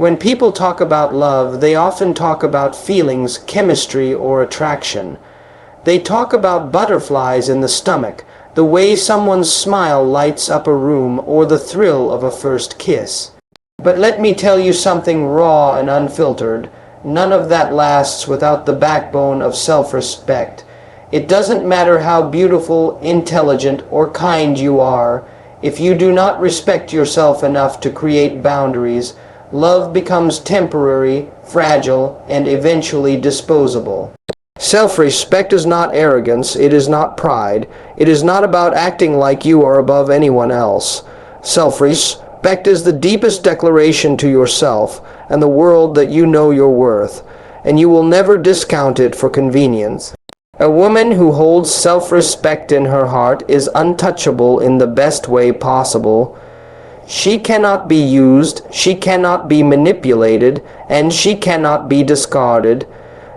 When people talk about love, they often talk about feelings, chemistry, or attraction. They talk about butterflies in the stomach, the way someone's smile lights up a room, or the thrill of a first kiss. But let me tell you something raw and unfiltered. None of that lasts without the backbone of self-respect. It doesn't matter how beautiful, intelligent, or kind you are. If you do not respect yourself enough to create boundaries, love becomes temporary, fragile, and eventually disposable. Self-respect is not arrogance, it is not pride, it is not about acting like you are above anyone else. Self-respect is the deepest declaration to yourself and the world that you know your worth, and you will never discount it for convenience. A woman who holds self-respect in her heart is untouchable in the best way possible. She cannot be used, she cannot be manipulated, and she cannot be discarded,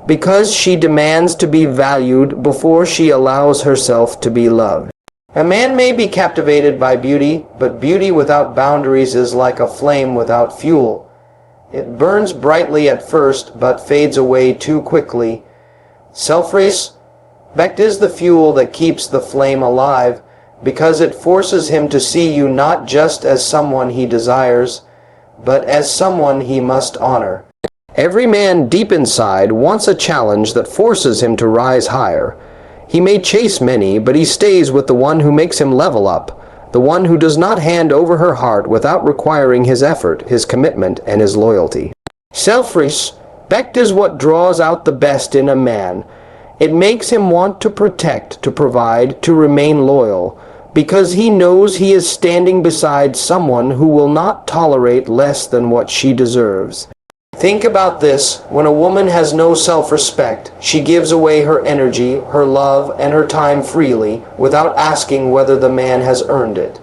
because she demands to be valued before she allows herself to be loved. A man may be captivated by beauty, but beauty without boundaries is like a flame without fuel. It burns brightly at first, but fades away too quickly. Self-respect is the fuel that keeps the flame alive, because it forces him to see you not just as someone he desires, but as someone he must honor. Every man deep inside wants a challenge that forces him to rise higher. He may chase many, but he stays with the one who makes him level up, the one who does not hand over her heart without requiring his effort, his commitment, and his loyalty. Self-respect is what draws out the best in a man. It makes him want to protect, to provide, to remain loyal, because he knows he is standing beside someone who will not tolerate less than what she deserves. Think about this. When a woman has no self-respect, she gives away her energy, her love, and her time freely, without asking whether the man has earned it.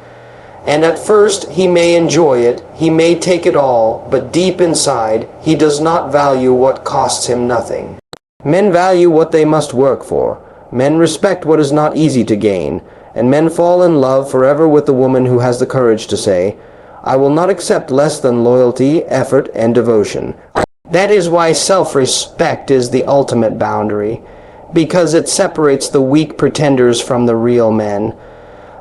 And at first, he may enjoy it, he may take it all, but deep inside, he does not value what costs him nothing. Men value what they must work for. Men respect what is not easy to gain. And men fall in love forever with the woman who has the courage to say, "I will not accept less than loyalty, effort, and devotion." That is why self-respect is the ultimate boundary, because it separates the weak pretenders from the real men.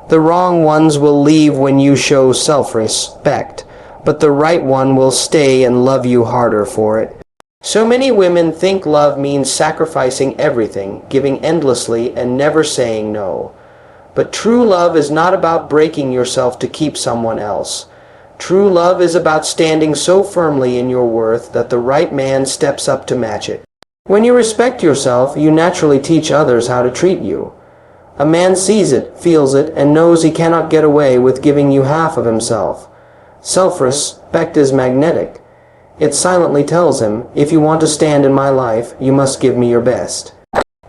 The wrong ones will leave when you show self-respect, but the right one will stay and love you harder for it. So many women think love means sacrificing everything, giving endlessly, and never saying no. But true love is not about breaking yourself to keep someone else. True love is about standing so firmly in your worth that the right man steps up to match it. When you respect yourself, you naturally teach others how to treat you. A man sees it, feels it, and knows he cannot get away with giving you half of himself. Self-respect is magnetic. It silently tells him, if you want to stand in my life, you must give me your best.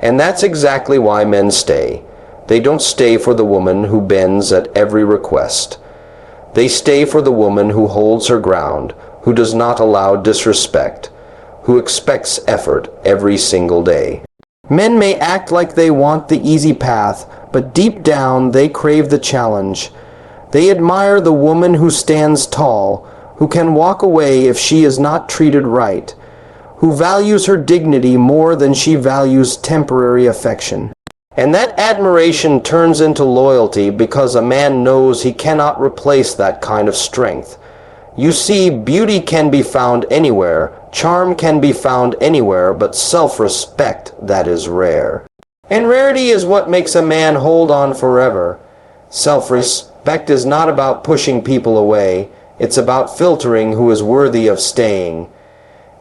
And that's exactly why men stay. They don't stay for the woman who bends at every request. They stay for the woman who holds her ground, who does not allow disrespect, who expects effort every single day. Men may act like they want the easy path, but deep down they crave the challenge. They admire the woman who stands tall, who can walk away if she is not treated right, who values her dignity more than she values temporary affection. And that admiration turns into loyalty because a man knows he cannot replace that kind of strength. You see, beauty can be found anywhere, charm can be found anywhere, but self-respect, that is rare. And rarity is what makes a man hold on forever. Self-respect is not about pushing people away, it's about filtering who is worthy of staying.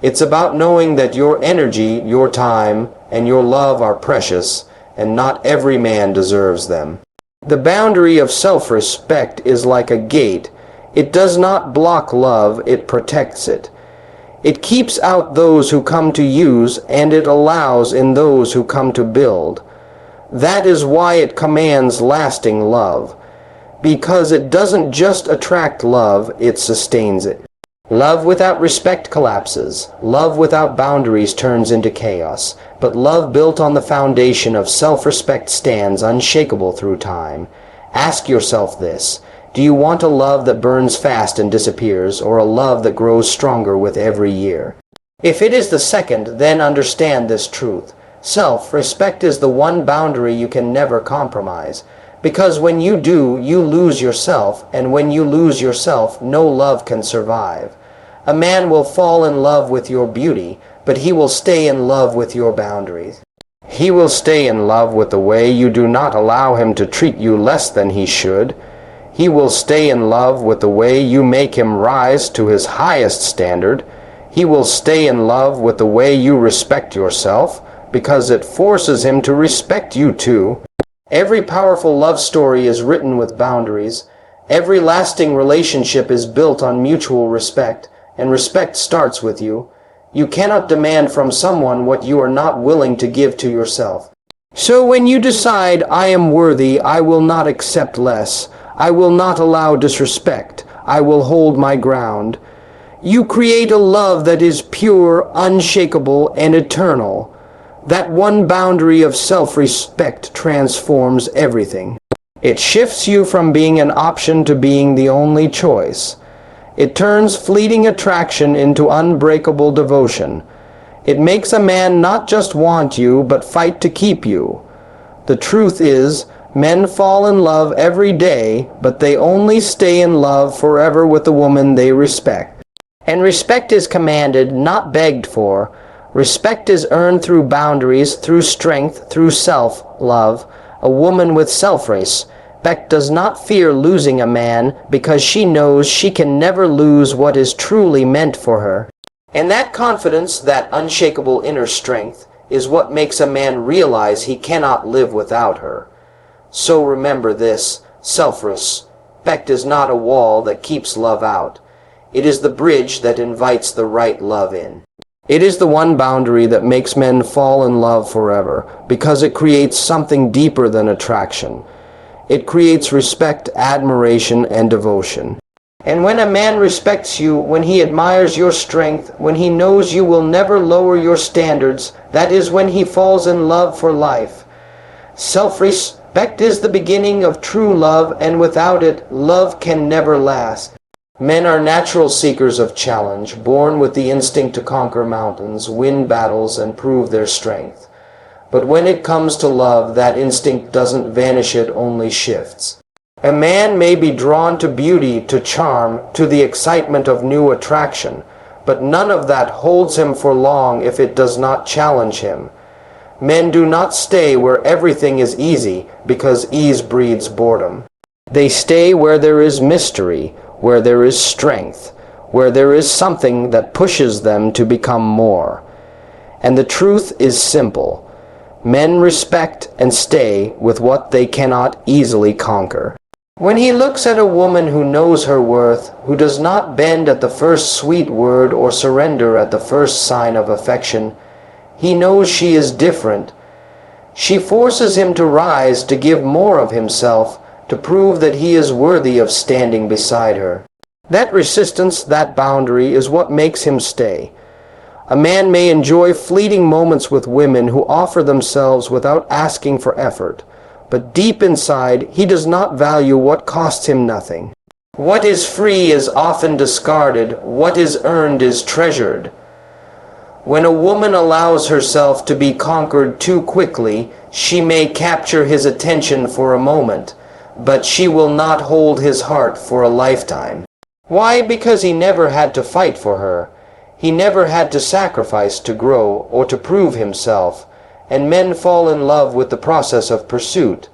It's about knowing that your energy, your time, and your love are precious, and not every man deserves them. The boundary of self-respect is like a gate. It does not block love, it protects it. It keeps out those who come to use, and it allows in those who come to build. That is why it commands lasting love, because it doesn't just attract love, it sustains it. Love without respect collapses. Love without boundaries turns into chaos. But love built on the foundation of self-respect stands unshakable through time. Ask yourself this. Do you want a love that burns fast and disappears, or a love that grows stronger with every year? If it is the second, then understand this truth. Self-respect is the one boundary you can never compromise. Because when you do, you lose yourself, and when you lose yourself, no love can survive. A man will fall in love with your beauty, but he will stay in love with your boundaries. He will stay in love with the way you do not allow him to treat you less than he should. He will stay in love with the way you make him rise to his highest standard. He will stay in love with the way you respect yourself, because it forces him to respect you too. Every powerful love story is written with boundaries. Every lasting relationship is built on mutual respect, and respect starts with you. You cannot demand from someone what you are not willing to give to yourself. So when you decide, I am worthy, I will not accept less. I will not allow disrespect. I will hold my ground. You create a love that is pure, unshakable, and eternal. That one boundary of self-respect transforms everything. It shifts you from being an option to being the only choice. It turns fleeting attraction into unbreakable devotion. It makes a man not just want you, but fight to keep you. The truth is, men fall in love every day, but they only stay in love forever with the woman they respect. And respect is commanded, not begged for. Respect is earned through boundaries, through strength, through self-love. A woman with self-respect does not fear losing a man because she knows she can never lose what is truly meant for her. And that confidence, that unshakable inner strength, is what makes a man realize he cannot live without her. So remember this, self-respect is not a wall that keeps love out. It is the bridge that invites the right love in. It is the one boundary that makes men fall in love forever, because it creates something deeper than attraction. It creates respect, admiration, and devotion. And when a man respects you, when he admires your strength, when he knows you will never lower your standards, that is when he falls in love for life. Self-respect is the beginning of true love, and without it, love can never last. Men are natural seekers of challenge, born with the instinct to conquer mountains, win battles, and prove their strength. But when it comes to love, that instinct doesn't vanish, it only shifts. A man may be drawn to beauty, to charm, to the excitement of new attraction, but none of that holds him for long if it does not challenge him. Men do not stay where everything is easy, because ease breeds boredom. They stay where there is mystery, where there is strength, where there is something that pushes them to become more. And the truth is simple. Men respect and stay with what they cannot easily conquer. When he looks at a woman who knows her worth, who does not bend at the first sweet word or surrender at the first sign of affection, he knows she is different. She forces him to rise, to give more of himself, to prove that he is worthy of standing beside her. That resistance, that boundary, is what makes him stay. A man may enjoy fleeting moments with women who offer themselves without asking for effort, but deep inside, he does not value what costs him nothing. What is free is often discarded, what is earned is treasured. When a woman allows herself to be conquered too quickly, she may capture his attention for a moment, but she will not hold his heart for a lifetime. Why? Because he never had to fight for her. He never had to sacrifice to grow or to prove himself. And men fall in love with the process of pursuit.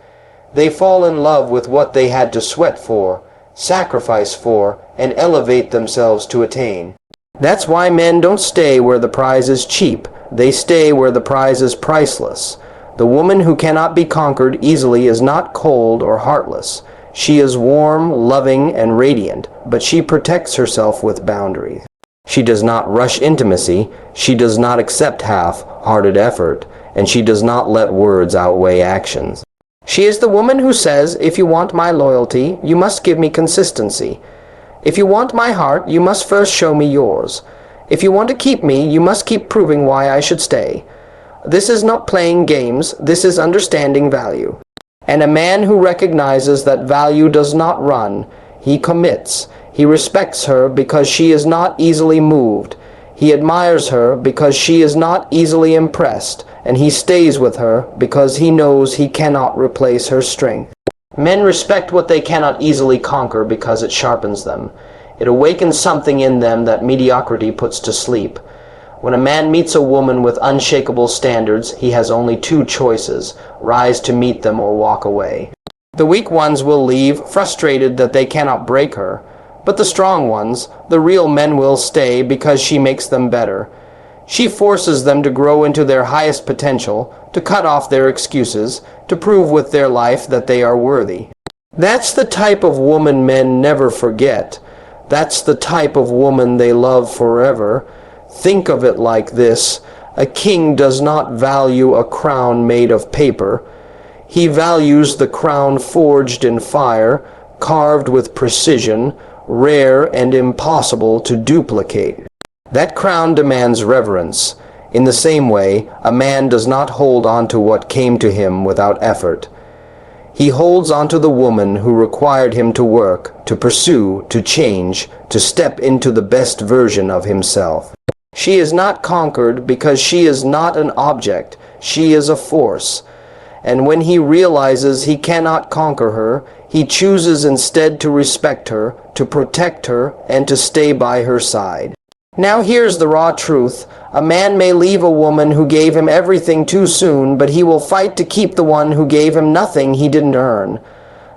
They fall in love with what they had to sweat for, sacrifice for, and elevate themselves to attain. That's why men don't stay where the prize is cheap. They stay where the prize is priceless. The woman who cannot be conquered easily is not cold or heartless. She is warm, loving, and radiant, but she protects herself with boundaries. She does not rush intimacy, she does not accept half-hearted effort, and she does not let words outweigh actions. She is the woman who says, if you want my loyalty, you must give me consistency. If you want my heart, you must first show me yours. If you want to keep me, you must keep proving why I should stay. This is not playing games, this is understanding value. And a man who recognizes that value does not run, He commits. He respects her because she is not easily moved. He admires her because she is not easily impressed, and he stays with her because he knows he cannot replace her strength. Men respect what they cannot easily conquer because it sharpens them. It awakens something in them that mediocrity puts to sleep. When a man meets a woman with unshakable standards, he has only two choices: rise to meet them or walk away. The weak ones will leave, frustrated that they cannot break her. But the strong ones, the real men, will stay because she makes them better. She forces them to grow into their highest potential, to cut off their excuses, to prove with their life that they are worthy. That's the type of woman men never forget. That's the type of woman they love forever. Think of it like this: a king does not value a crown made of paper. He values the crown forged in fire, carved with precision, rare and impossible to duplicate. That crown demands reverence. In the same way, a man does not hold on to what came to him without effort. He holds on to the woman who required him to work, to pursue, to change, to step into the best version of himself. She is not conquered because she is not an object. She is a force. And when he realizes he cannot conquer her, he chooses instead to respect her, to protect her, and to stay by her side. Now here's the raw truth. A man may leave a woman who gave him everything too soon, but he will fight to keep the one who gave him nothing he didn't earn.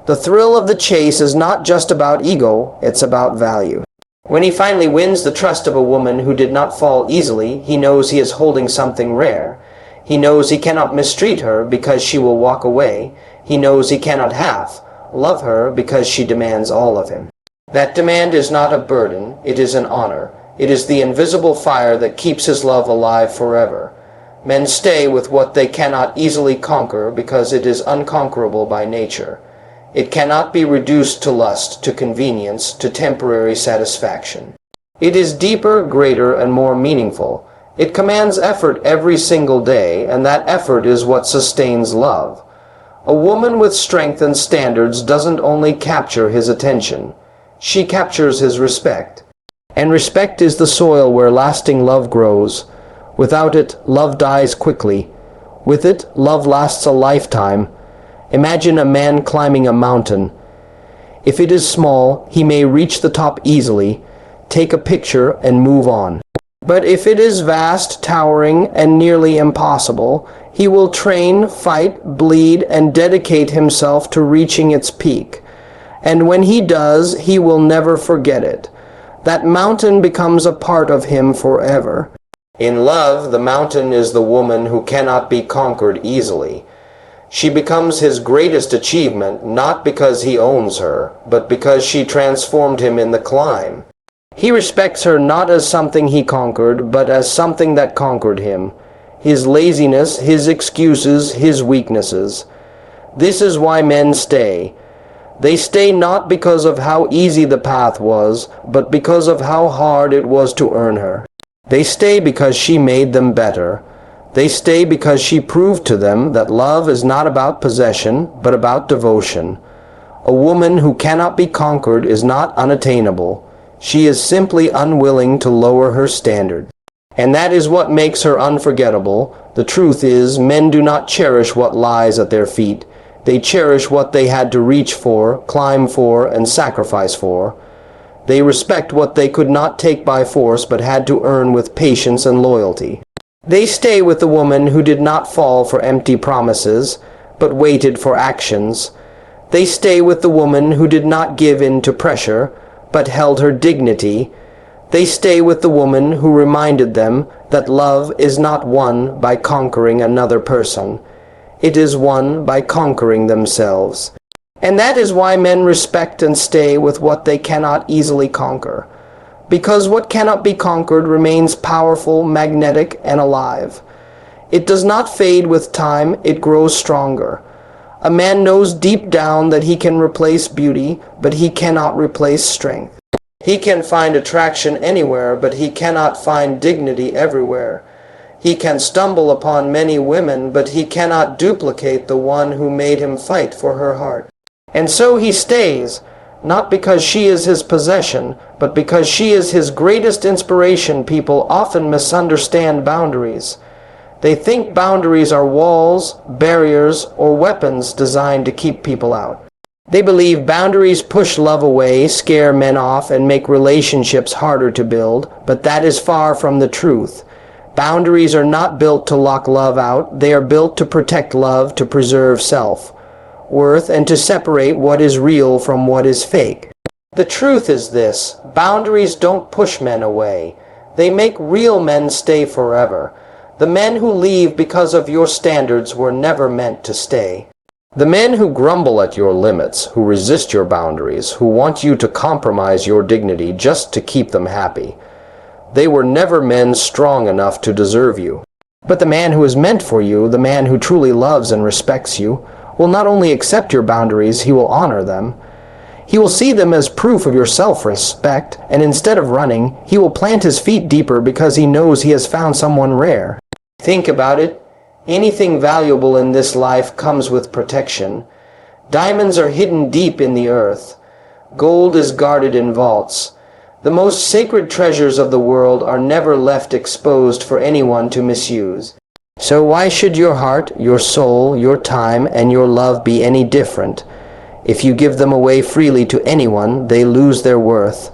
The thrill of the chase is not just about ego, it's about value. When he finally wins the trust of a woman who did not fall easily, he knows he is holding something rare. He knows he cannot mistreat her because she will walk away. He knows he cannot half love her because she demands all of him. That demand is not a burden, it is an honor. It is the invisible fire that keeps his love alive forever. Men stay with what they cannot easily conquer because it is unconquerable by nature. It cannot be reduced to lust, to convenience, to temporary satisfaction. It is deeper, greater, and more meaningful. It commands effort every single day, and that effort is what sustains love. A woman with strength and standards doesn't only capture his attention. She captures his respect. And respect is the soil where lasting love grows. Without it, love dies quickly. With it, love lasts a lifetime. Imagine a man climbing a mountain. If it is small, he may reach the top easily, take a picture, and move on. But if it is vast, towering, and nearly impossible, he will train, fight, bleed, and dedicate himself to reaching its peak. And when he does, he will never forget it. That mountain becomes a part of him forever. In love, the mountain is the woman who cannot be conquered easily. She becomes his greatest achievement, not because he owns her, but because she transformed him in the climb. He respects her not as something he conquered, but as something that conquered him. His laziness, his excuses, his weaknesses. This is why men stay. They stay not because of how easy the path was, but because of how hard it was to earn her. They stay because she made them better. They stay because she proved to them that love is not about possession, but about devotion. A woman who cannot be conquered is not unattainable. She is simply unwilling to lower her standard. And that is what makes her unforgettable. The truth is, men do not cherish what lies at their feet. They cherish what they had to reach for, climb for, and sacrifice for. They respect what they could not take by force but had to earn with patience and loyalty. They stay with the woman who did not fall for empty promises, but waited for actions. They stay with the woman who did not give in to pressure, but held her dignity. They stay with the woman who reminded them that love is not won by conquering another person. It is won by conquering themselves. And that is why men respect and stay with what they cannot easily conquer. Because what cannot be conquered remains powerful, magnetic, and alive. It does not fade with time, it grows stronger. A man knows deep down that he can replace beauty, but he cannot replace strength. He can find attraction anywhere, but he cannot find dignity everywhere. He can stumble upon many women, but he cannot duplicate the one who made him fight for her heart. And so he stays, not because she is his possession, but because she is his greatest inspiration. People often misunderstand boundaries. They think boundaries are walls, barriers, or weapons designed to keep people out. They believe boundaries push love away, scare men off, and make relationships harder to build, but that is far from the truth. Boundaries are not built to lock love out. They are built to protect love, to preserve self-worth, and to separate what is real from what is fake. The truth is this: boundaries don't push men away. They make real men stay forever. The men who leave because of your standards were never meant to stay. The men who grumble at your limits, who resist your boundaries, who want you to compromise your dignity just to keep them happy, they were never men strong enough to deserve you. But the man who is meant for you, the man who truly loves and respects you, will not only accept your boundaries, he will honor them. He will see them as proof of your self-respect, and instead of running, he will plant his feet deeper because he knows he has found someone rare. Think about it. Anything valuable in this life comes with protection. Diamonds are hidden deep in the earth. Gold is guarded in vaults. The most sacred treasures of the world are never left exposed for anyone to misuse. So why should your heart, your soul, your time, and your love be any different? If you give them away freely to anyone, they lose their worth.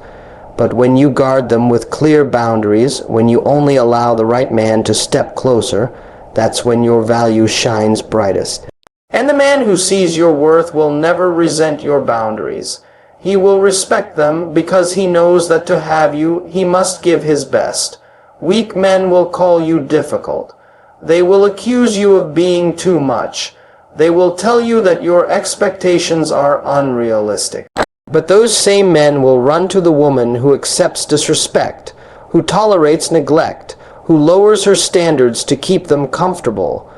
But when you guard them with clear boundaries, when you only allow the right man to step closer, that's when your value shines brightest. And the man who sees your worth will never resent your boundaries. He will respect them because he knows that to have you, he must give his best. Weak men will call you difficult. They will accuse you of being too much. They will tell you that your expectations are unrealistic. But those same men will run to the woman who accepts disrespect, who tolerates neglect, who lowers her standards to keep them comfortable.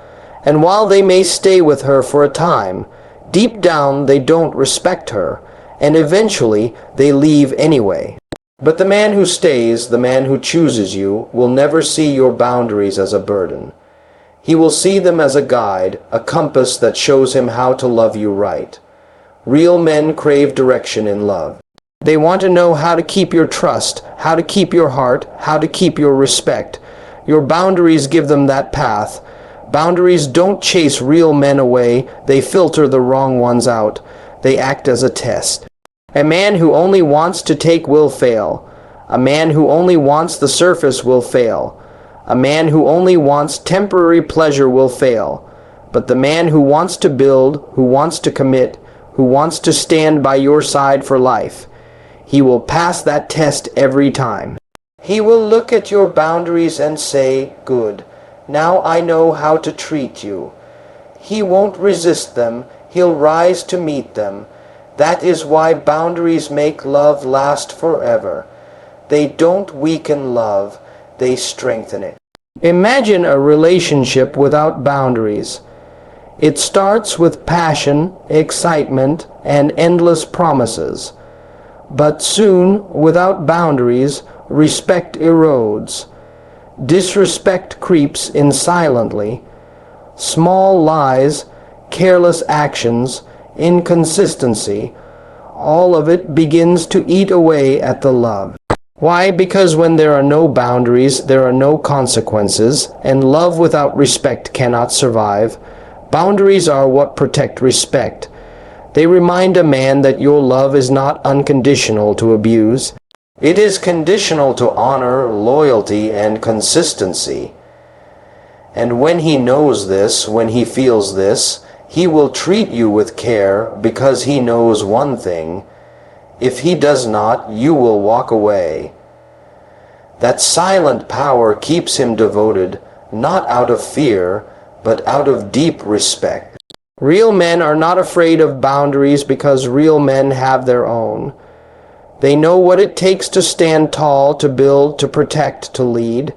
And while they may stay with her for a time, deep down they don't respect her, and eventually they leave anyway. But the man who stays, the man who chooses you, will never see your boundaries as a burden. He will see them as a guide, a compass that shows him how to love you right. Real men crave direction in love. They want to know how to keep your trust, how to keep your heart, how to keep your respect. Your boundaries give them that path. Boundaries don't chase real men away. They filter the wrong ones out. They act as a test. A man who only wants to take will fail. A man who only wants the surface will fail. A man who only wants temporary pleasure will fail. But the man who wants to build, who wants to commit, who wants to stand by your side for life, he will pass that test every time. He will look at your boundaries and say, "Good, now I know how to treat you." He won't resist them. He'll rise to meet them. That is why boundaries make love last forever. They don't weaken love, they strengthen it. Imagine a relationship without boundaries. It starts with passion, excitement, and endless promises. But soon, without boundaries, respect erodes. Disrespect creeps in silently. Small lies, careless actions, inconsistency, all of it begins to eat away at the love. Why? Because when there are no boundaries, there are no consequences, and love without respect cannot survive. Boundaries are what protect respect. They remind a man that your love is not unconditional to abuse. It is conditional to honor, loyalty, and consistency. And when he knows this, when he feels this, he will treat you with care because he knows one thing: if he does not, you will walk away. That silent power keeps him devoted, not out of fear, but out of deep respect. Real men are not afraid of boundaries because real men have their own. They know what it takes to stand tall, to build, to protect, to lead.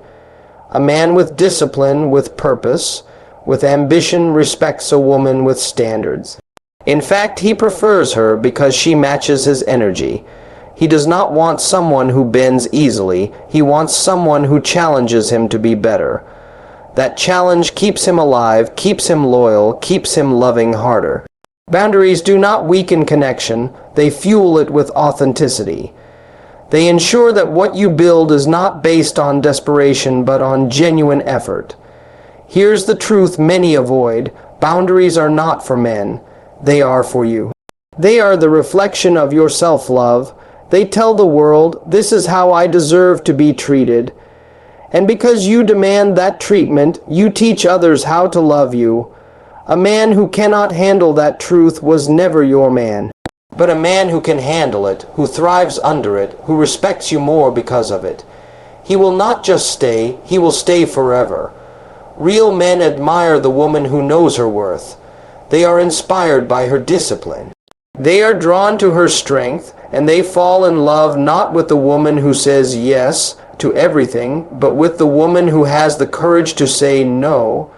A man with discipline, with purpose, with ambition respects a woman with standards. In fact, he prefers her because she matches his energy. He does not want someone who bends easily. He wants someone who challenges him to be better. That challenge keeps him alive, keeps him loyal, keeps him loving harder. Boundaries do not weaken connection, they fuel it with authenticity. They ensure that what you build is not based on desperation but on genuine effort. Here's the truth many avoid: boundaries are not for men, they are for you. They are the reflection of your self-love. They tell the world, this is how I deserve to be treated. And because you demand that treatment, you teach others how to love you. A man who cannot handle that truth was never your man. But a man who can handle it, who thrives under it, who respects you more because of it. He will not just stay, he will stay forever. Real men admire the woman who knows her worth. They are inspired by her discipline. They are drawn to her strength, and they fall in love not with the woman who says yes to everything, but with the woman who has the courage to say no.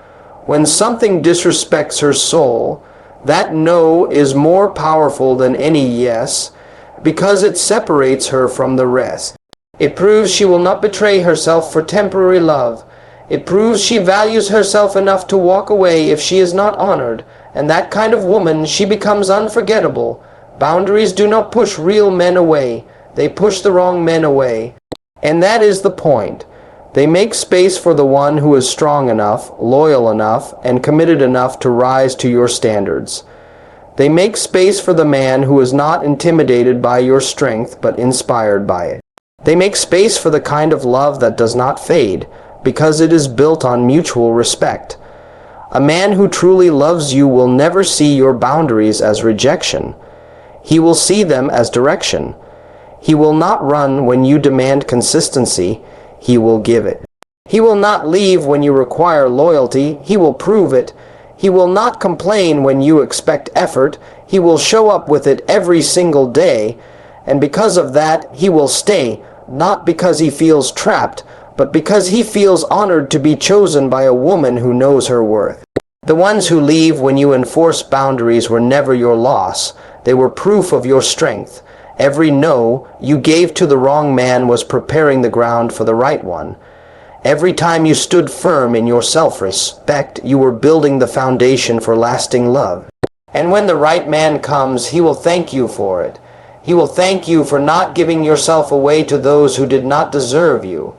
When something disrespects her soul, that no is more powerful than any yes, because it separates her from the rest. It proves she will not betray herself for temporary love. It proves she values herself enough to walk away if she is not honored, and that kind of woman, she becomes unforgettable. Boundaries do not push real men away. They push the wrong men away. And that is the point. They make space for the one who is strong enough, loyal enough, and committed enough to rise to your standards. They make space for the man who is not intimidated by your strength, but inspired by it. They make space for the kind of love that does not fade, because it is built on mutual respect. A man who truly loves you will never see your boundaries as rejection. He will see them as direction. He will not run when you demand consistency. He will give it. He will not leave when you require loyalty. He will prove it. He will not complain when you expect effort. He will show up with it every single day. And because of that, he will stay, not because he feels trapped, but because he feels honored to be chosen by a woman who knows her worth. The ones who leave when you enforce boundaries were never your loss. They were proof of your strength. Every no you gave to the wrong man was preparing the ground for the right one. Every time you stood firm in your self-respect, you were building the foundation for lasting love. And when the right man comes, he will thank you for it. He will thank you for not giving yourself away to those who did not deserve you.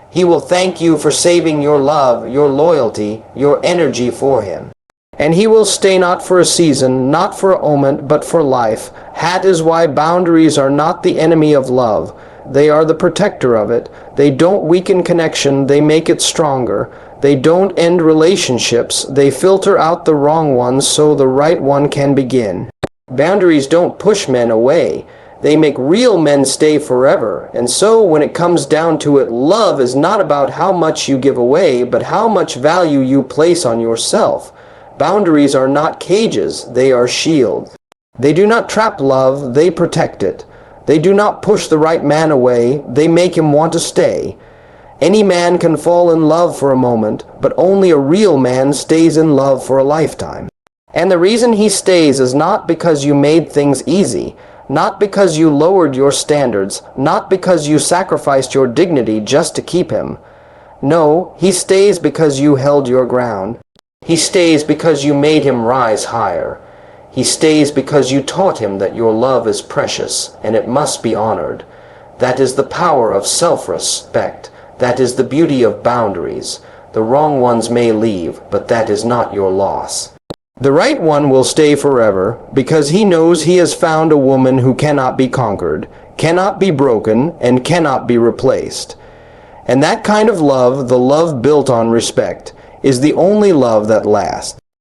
He will thank you for saving your love, your loyalty, your energy for him. And he will stay not for a season, not for a moment, but for life. That is why boundaries are not the enemy of love. They are the protector of it. They don't weaken connection, they make it stronger. They don't end relationships, they filter out the wrong ones so the right one can begin. Boundaries don't push men away. They make real men stay forever. And so when it comes down to it, love is not about how much you give away, but how much value you place on yourself. Boundaries are not cages, they are shields. They do not trap love, they protect it. They do not push the right man away, they make him want to stay. Any man can fall in love for a moment, but only a real man stays in love for a lifetime. And the reason he stays is not because you made things easy, not because you lowered your standards, not because you sacrificed your dignity just to keep him. No, he stays because you held your ground. He stays because you made him rise higher. He stays because you taught him that your love is precious and it must be honored. That is the power of self-respect. That is the beauty of boundaries. The wrong ones may leave, but that is not your loss. The right one will stay forever because he knows he has found a woman who cannot be conquered, cannot be broken, and cannot be replaced. And that kind of love, the love built on respect, is the only love that lasts.